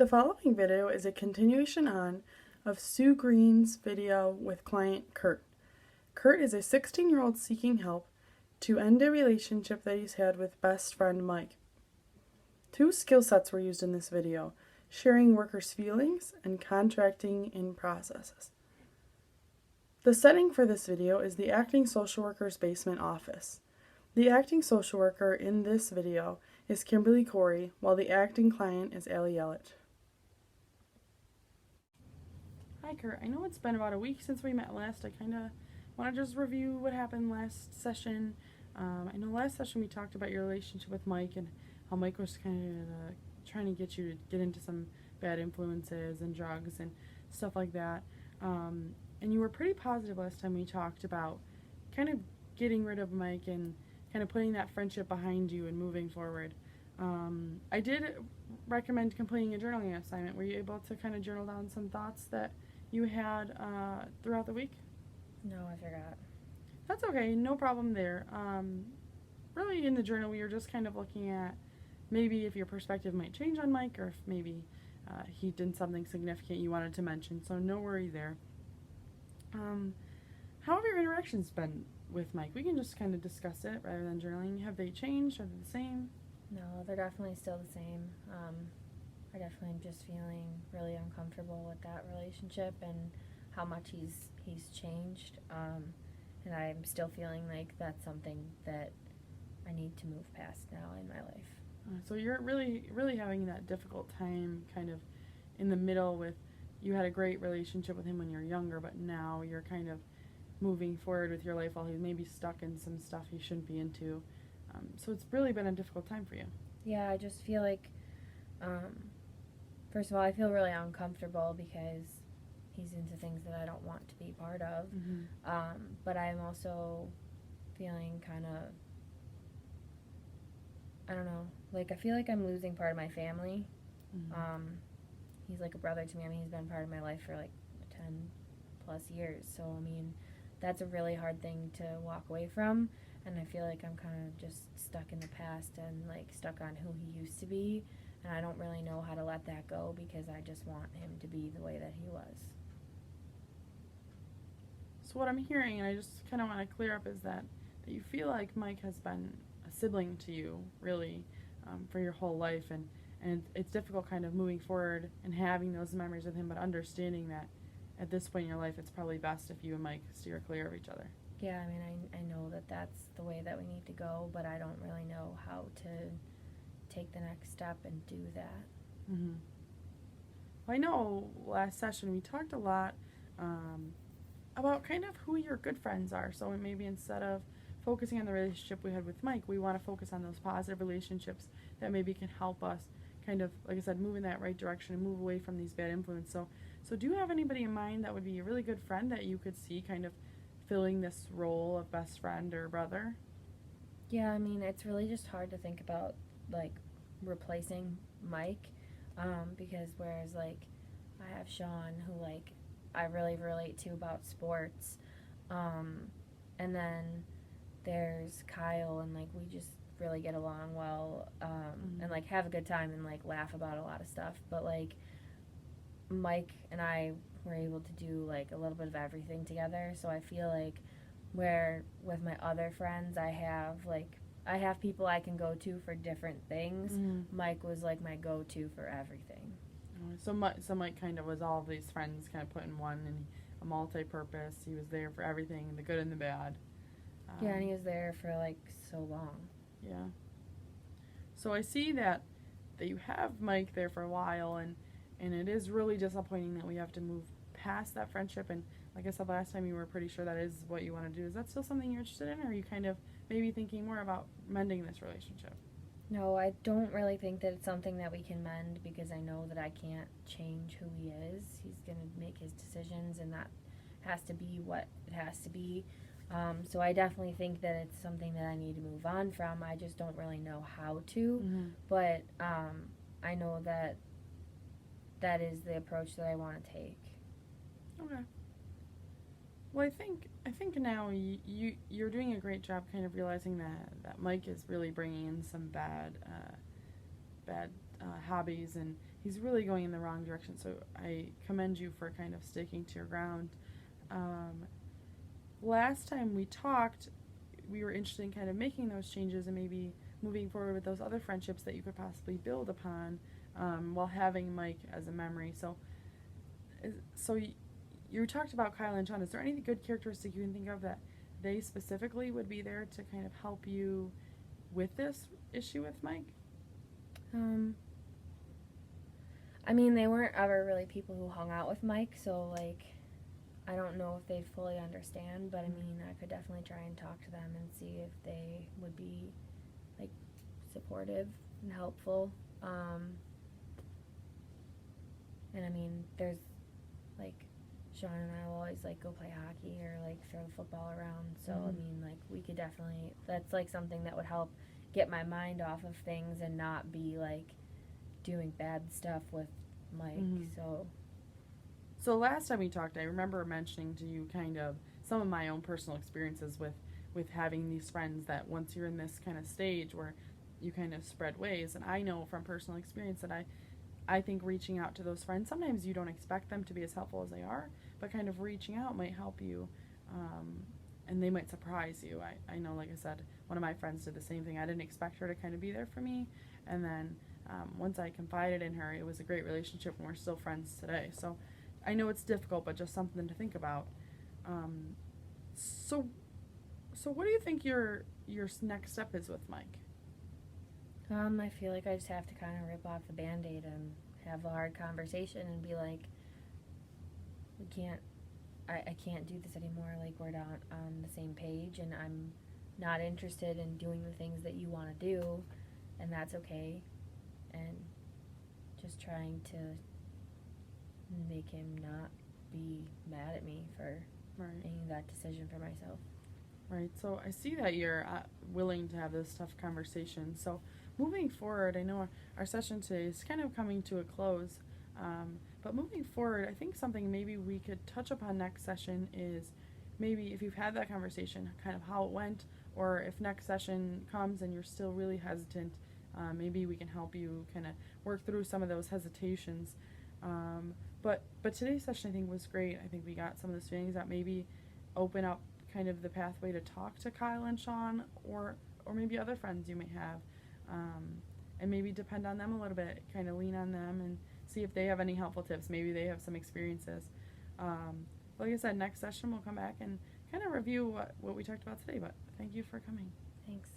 The following video is a continuation on of Sue Green's video with client Kurt. Kurt is a 16-year-old seeking help to end a relationship that he's had with best friend Mike. Two skill sets were used in this video: sharing workers' feelings and contracting in processes. The setting for this video is the acting social worker's basement office. The acting social worker in this video is Kimberly Corey, while the acting client is Aeea. Hi Kurt, I know it's been about a week since we met last. I kind of want to just review what happened last session. I know last session we talked about your relationship with Mike and how Mike was kind of trying to get you to get into some bad influences and drugs and stuff like that. And you were pretty positive last time we talked about kind of getting rid of Mike and kind of putting that friendship behind you and moving forward. I did recommend completing a journaling assignment. Were you able to kind of journal down some thoughts that you had throughout the week? No, I forgot. That's okay, no problem there. Really in the journal we were just kind of looking at maybe if your perspective might change on Mike, or if maybe he did something significant you wanted to mention, so no worry there. How have your interactions been with Mike? We can just kind of discuss it rather than journaling. Have they changed? Are they the same? No, they're definitely still the same. I definitely am just feeling really uncomfortable with that relationship and how much he's changed. And I'm still feeling like that's something that I need to move past now in my life. So you're really having that difficult time kind of in the middle with, you had a great relationship with him when you were younger, but now you're kind of moving forward with your life while he's maybe stuck in some stuff he shouldn't be into. So it's really been a difficult time for you. Yeah, I just feel like, first of all, I feel really uncomfortable because he's into things that I don't want to be part of. Mm-hmm. But I'm also feeling kind of, I don't know, like I feel like I'm losing part of my family. Mm-hmm. He's like a brother to me. I mean, he's been part of my life for like 10 plus years. So, I mean, that's a really hard thing to walk away from. And I feel like I'm kind of just stuck in the past and like stuck on who he used to be. And I don't really know how to let that go because I just want him to be the way that he was. So what I'm hearing, and I just kind of want to clear up, is that you feel like Mike has been a sibling to you, really, for your whole life. And it's difficult kind of moving forward and having those memories with him, but understanding that at this point in your life, it's probably best if you and Mike steer clear of each other. Yeah, I mean, I know that that's the way that we need to go, but I don't really know how to take the next step and do that. Mm-hmm. Well, I know last session we talked a lot about kind of who your good friends are. So maybe instead of focusing on the relationship we had with Mike, we want to focus on those positive relationships that maybe can help us kind of, like I said, move in that right direction and move away from these bad influences. So do you have anybody in mind that would be a really good friend that you could see kind of filling this role of best friend or brother? Yeah, I mean, it's really just hard to think about, like, replacing Mike, because whereas, like, I have Sean, who, like, I really relate to about sports, and then there's Kyle, and, like, we just really get along well, and, like, have a good time and, like, laugh about a lot of stuff, but, like, Mike and I were able to do like a little bit of everything together, so I feel like where with my other friends I have people I can go to for different things. Mm-hmm. Mike was like my go-to for everything. So Mike kind of was all of these friends kind of put in one, and a multi-purpose. He was there for everything, the good and the bad. Yeah, and he was there for like so long. Yeah. So I see that you have Mike there for a while, and it is really disappointing that we have to move past that friendship. And like I said last time, you were pretty sure that is what you want to do. Is that still something you're interested in, or are you kind of maybe thinking more about mending this relationship? No, I don't really think that it's something that we can mend because I know that I can't change who he is. He's going to make his decisions, and that has to be what it has to be. So I definitely think that it's something that I need to move on from. I just don't really know how to. Mm-hmm. But I know that that is the approach that I want to take. Okay. Well, I think now you're doing a great job kind of realizing that Mike is really bringing in some bad hobbies, and he's really going in the wrong direction. So I commend you for kind of sticking to your ground. Last time we talked, we were interested in kind of making those changes and maybe moving forward with those other friendships that you could possibly build upon while having Mike as a memory. So you talked about Kyle and Sean. Is there any good characteristic you can think of that they specifically would be there to kind of help you with this issue with Mike? I mean, they weren't ever really people who hung out with Mike, so, like, I don't know if they fully understand, but I mean, I could definitely try and talk to them and see if they would be, like, supportive and helpful. And I mean, there's, like, Sean and I will always, like, go play hockey or, like, throw the football around, so, I mean, like, we could definitely, that's, like, something that would help get my mind off of things and not be, like, doing bad stuff with Mike, So last time we talked, I remember mentioning to you kind of some of my own personal experiences with having these friends that once you're in this kind of stage where you kind of spread ways. And I know from personal experience that I think reaching out to those friends, sometimes you don't expect them to be as helpful as they are, but kind of reaching out might help you, and they might surprise you. I know, like I said, one of my friends did the same thing. I didn't expect her to kind of be there for me, and then once I confided in her, it was a great relationship, and we're still friends today. So I know it's difficult, but just something to think about. So what do you think your next step is with Mike? I feel like I just have to kind of rip off the Band-Aid and have a hard conversation and be like, I can't do this anymore, like, we're not on the same page, and I'm not interested in doing the things that you want to do, and that's okay, and just trying to make him not be mad at me for making that decision for myself. Right, so I see that you're willing to have this tough conversation. So moving forward, I know our session today is kind of coming to a close, but moving forward, I think something maybe we could touch upon next session is maybe if you've had that conversation, kind of how it went, or if next session comes and you're still really hesitant, maybe we can help you kind of work through some of those hesitations. But today's session I think was great. I think we got some of those feelings that maybe open up kind of the pathway to talk to Kyle and Sean or maybe other friends you may have, and maybe depend on them a little bit, kind of lean on them and see if they have any helpful tips. Maybe they have some experiences. Like I said, next session we'll come back and kind of review what we talked about today, but thank you for coming. Thanks.